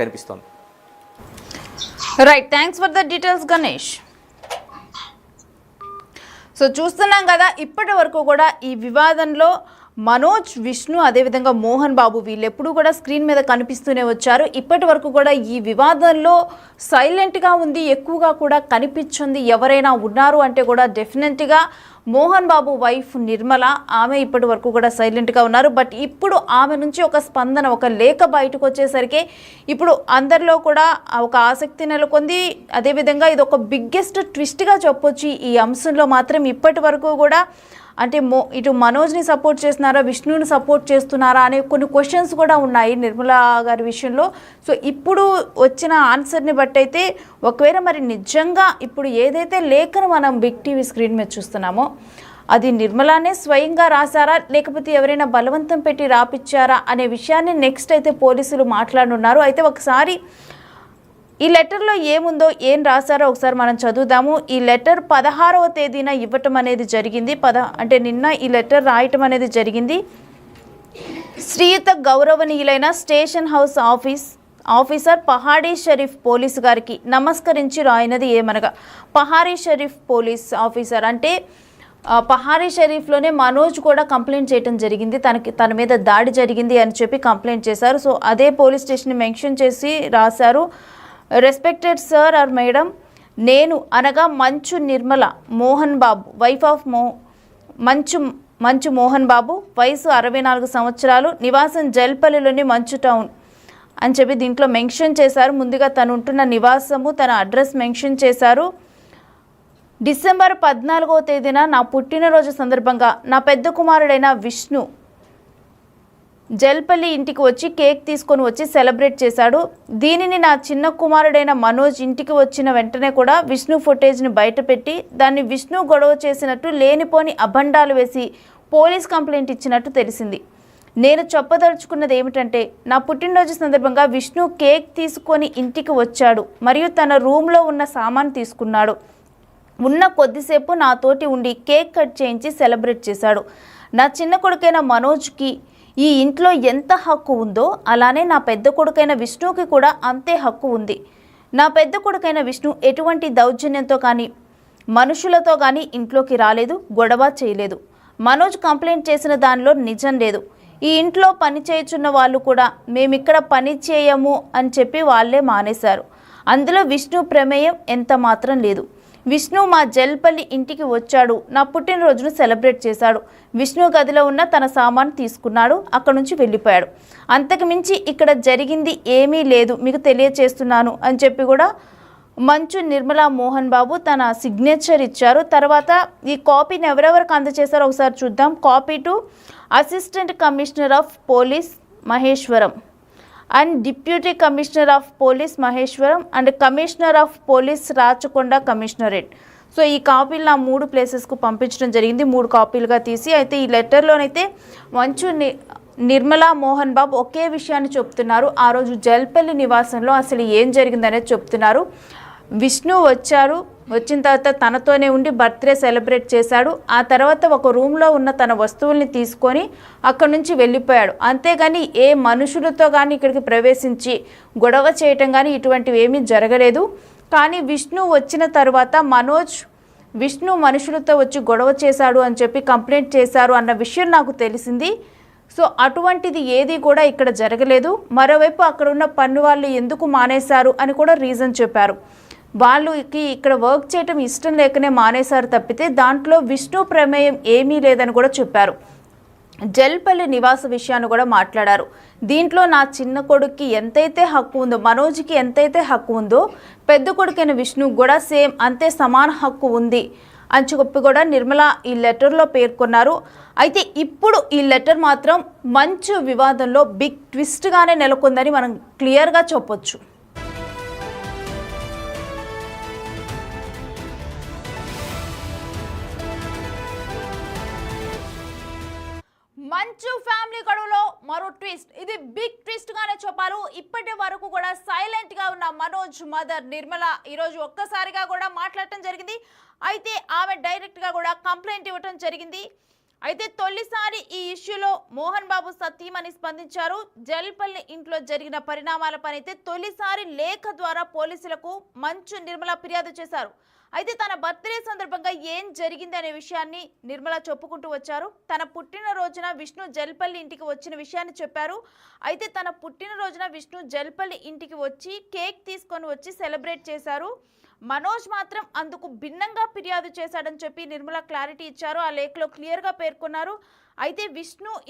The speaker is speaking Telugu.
కనిపిస్తోంది. Right, thanks for the details Ganesh. So చూస్తున్నాం కదా, ఇప్పటి వరకు కూడా ఈ వివాదంలో మనోజ్, విష్ణు, అదేవిధంగా మోహన్ బాబు వీళ్ళు ఎప్పుడు కూడా స్క్రీన్ మీద కనిపిస్తూనే వచ్చారు. ఇప్పటి వరకు కూడా ఈ వివాదంలో సైలెంట్గా ఉంది, ఎక్కువగా కూడా కనిపించింది ఎవరైనా ఉన్నారు అంటే కూడా డెఫినెట్గా మోహన్ బాబు వైఫ్ నిర్మల. ఆమె ఇప్పటి వరకు కూడా సైలెంట్గా ఉన్నారు. బట్ ఇప్పుడు ఆమె నుంచి ఒక స్పందన, ఒక లేఖ బయటకు వచ్చేసరికి ఇప్పుడు అందరిలో కూడా ఒక ఆసక్తి నెలకొంది. అదేవిధంగా ఇది ఒక బిగ్గెస్ట్ ట్విస్ట్గా చెప్పొచ్చు ఈ అంశంలో మాత్రం. ఇప్పటి వరకు కూడా అంటే ఇటు మనోజ్ని సపోర్ట్ చేస్తున్నారా, విష్ణుని సపోర్ట్ చేస్తున్నారా అనే కొన్ని క్వశ్చన్స్ కూడా ఉన్నాయి నిర్మలా గారి విషయంలో. సో ఇప్పుడు వచ్చిన ఆన్సర్ని బట్టి అయితే ఒకవేళ మరి నిజంగా ఇప్పుడు ఏదైతే లేఖను మనం బిగ్ టీవీ స్క్రీన్ మీద చూస్తున్నామో అది నిర్మలానే స్వయంగా రాశారా, లేకపోతే ఎవరైనా బలవంతం పెట్టి రాపిచ్చారా అనే విషయాన్ని నెక్స్ట్ అయితే పోలీసులు మాట్లాడనున్నారు. అయితే ఒకసారి ఈ లెటర్లో ఏముందో, ఏం రాశారో ఒకసారి మనం చదువుదాము. ఈ లెటర్ 16వ తేదీన ఇవ్వటం అనేది జరిగింది. అంటే నిన్న ఈ లెటర్ రాయటం అనేది జరిగింది. శ్రీయుత గౌరవనీయులైన station house officer Pahadi Sharif police గారికి నమస్కరించి రాయినది ఏమనగా, పహాడీ షరీఫ్ పోలీస్ ఆఫీసర్ అంటే పహాడీ షరీఫ్లోనే మనోజ్ కూడా కంప్లైంట్ చేయడం జరిగింది. తన మీద దాడి జరిగింది అని చెప్పి కంప్లైంట్ చేశారు. సో అదే పోలీస్ స్టేషన్ మెన్షన్ చేసి రాశారు. రెస్పెక్టెడ్ సార్ ఆర్ మేడం, నేను అనగా మంచు నిర్మల, మోహన్ బాబు వైఫ్ ఆఫ్ మంచు మోహన్ బాబు, వయసు 64 సంవత్సరాలు, నివాసం జల్పల్లిలోని మంచు టౌన్ అని చెప్పి దీంట్లో మెన్షన్ చేశారు. ముందుగా తను ఉంటున్న నివాసము, తన అడ్రస్ మెన్షన్ చేశారు. డిసెంబర్ 14వ తేదీన నా పుట్టినరోజు సందర్భంగా నా పెద్ద కుమారుడైన విష్ణు జల్పల్లి ఇంటికి వచ్చి కేక్ తీసుకొని వచ్చి సెలబ్రేట్ చేశాడు. దీనిని నా చిన్న కుమారుడైన మనోజ్ ఇంటికి వచ్చిన వెంటనే కూడా విష్ణు ఫుటేజ్ని బయటపెట్టి దాన్ని విష్ణు గొడవ చేసినట్టు లేనిపోని అభండాలు వేసి పోలీస్ కంప్లైంట్ ఇచ్చినట్టు తెలిసింది. నేను చెప్పదలుచుకున్నది ఏమిటంటే, నా పుట్టినరోజు సందర్భంగా విష్ణు కేక్ తీసుకొని ఇంటికి వచ్చాడు మరియు తన రూమ్లో ఉన్న సామాన్ తీసుకున్నాడు. ఉన్న కొద్దిసేపు నాతోటి ఉండి కేక్ కట్ చేయించి సెలబ్రేట్ చేశాడు. నా చిన్న కొడుకైన మనోజ్కి ఈ ఇంట్లో ఎంత హక్కు ఉందో అలానే నా పెద్ద కొడుకైన విష్ణుకి కూడా అంతే హక్కు ఉంది. నా పెద్ద కొడుకైన విష్ణు ఎటువంటి దౌర్జన్యంతో కానీ మనుషులతో కానీ ఇంట్లోకి రాలేదు, గొడవ చేయలేదు. మనోజ్ కంప్లైంట్ చేసిన దానిలో నిజం లేదు. ఈ ఇంట్లో పని చేయుచున్న వాళ్ళు కూడా మేమిక్కడ పని చేయము అని చెప్పి వాళ్ళే మానేశారు. అందులో విష్ణు ప్రమేయం ఎంత మాత్రం లేదు. విష్ణు మా జల్పల్లి ఇంటికి వచ్చాడు, నా పుట్టినరోజును సెలబ్రేట్ చేశాడు. విష్ణు గదిలో ఉన్న తన సామాన్ తీసుకున్నాడు, అక్కడ నుంచి వెళ్ళిపోయాడు. అంతకు మించి ఇక్కడ జరిగింది ఏమీ లేదు, మీకు తెలియచేస్తున్నాను అని చెప్పి కూడా మంచు నిర్మలా మోహన్ బాబు తన సిగ్నేచర్ ఇచ్చారు. తర్వాత ఈ కాపీని ఎవరెవరికి అందజేశారో ఒకసారి చూద్దాం. Copy to assistant commissioner of police Maheshwaram and deputy commissioner of police Maheshwaram and commissioner of police Rachakonda commissionerate. So ఈ కాపీలు నా 3 ప్లేసెస్కు పంపించడం జరిగింది, 3 కాపీలుగా తీసి. అయితే ఈ లెటర్లోనైతే మంచు నిర్మలా మోహన్ బాబు ఒకే విషయాన్ని చెప్తున్నారు. ఆ రోజు జల్పల్లి నివాసంలో అసలు ఏం జరిగిందనేది చెప్తున్నారు. విష్ణు వచ్చిన తర్వాత తనతోనే ఉండి బర్త్డే సెలబ్రేట్ చేశాడు. ఆ తర్వాత ఒక రూమ్లో ఉన్న తన వస్తువుల్ని తీసుకొని అక్కడి నుంచి వెళ్ళిపోయాడు. అంతేగాని ఏ మనుషులతో కానీ ఇక్కడికి ప్రవేశించి గొడవ చేయటం కానీ ఇటువంటివి ఏమీ జరగలేదు. కానీ విష్ణు వచ్చిన తర్వాత విష్ణు మనుషులతో వచ్చి గొడవ చేశాడు అని చెప్పి కంప్లైంట్ చేశారు అన్న విషయం నాకు తెలిసింది. సో అటువంటిది ఏది కూడా ఇక్కడ జరగలేదు. మరోవైపు అక్కడ ఉన్న పన్ను వాళ్ళు ఎందుకు మానేశారు అని కూడా రీజన్ చెప్పారు. వాళ్ళకి ఇక్కడ వర్క్ చేయటం ఇష్టం లేకనే మానేశారు తప్పితే దాంట్లో విష్ణు ప్రమేయం ఏమీ లేదని కూడా చెప్పారు. జల్పల్లి నివాస విషయాన్ని కూడా మాట్లాడారు. దీంట్లో నా చిన్న కొడుక్కి ఎంతైతే హక్కు ఉందో, మనోజ్కి ఎంతైతే హక్కు ఉందో పెద్ద కొడుకైన విష్ణుకి కూడా సేమ్ అంతే సమాన హక్కు ఉంది అని చెప్పి కూడా నిర్మల ఈ లెటర్లో పేర్కొన్నారు. అయితే ఇప్పుడు ఈ లెటర్ మాత్రం మంచు వివాదంలో బిగ్ ట్విస్ట్గానే నెలకొందని మనం క్లియర్గా చెప్పొచ్చు. మంచు ఫ్యామిలీ గొడవలో మరో ట్విస్ట్. ఇది బిగ్ ట్విస్ట్ గానే చెప్పారు. ఇప్పటి వరకు కూడా సైలెంట్ గా ఉన్న మనోజ్ మదర్ నిర్మల ఈరోజు ఒక్కసారిగా కూడా మాట్లాడటం జరిగింది. అయితే ఆమె డైరెక్ట్ గా కూడా కంప్లైంట్ ఇవ్వటం జరిగింది. అయితే తొలిసారి ఈ ఇష్యూలో మోహన్ బాబు సతీమణి స్పందించారు. జల్పల్లి ఇంట్లో జరిగిన పరిణామాలపై అయితే తొలిసారి లేఖ ద్వారా పోలీసులకు మంచు నిర్మల ఫిర్యాదు చేశారు. అయితే తన బర్త్డే సందర్భంగా ఏం జరిగింది అనే విషయాన్ని నిర్మల చెప్పుకుంటూ వచ్చారు. తన పుట్టినరోజున విష్ణు జల్పల్లి ఇంటికి వచ్చిన విషయాన్ని చెప్పారు. అయితే తన పుట్టినరోజున విష్ణు జల్పల్లి ఇంటికి వచ్చి కేక్ తీసుకొని వచ్చి సెలబ్రేట్ చేశారు. మనోజ్ మాత్రం అందుకు భిన్నంగా ఫిర్యాదు చేశాడని చెప్పి నిర్మల క్లారిటీ ఇచ్చారు. ఆ లేఖలో క్లియర్గా పేర్కొన్నారు. అయితే విష్ణు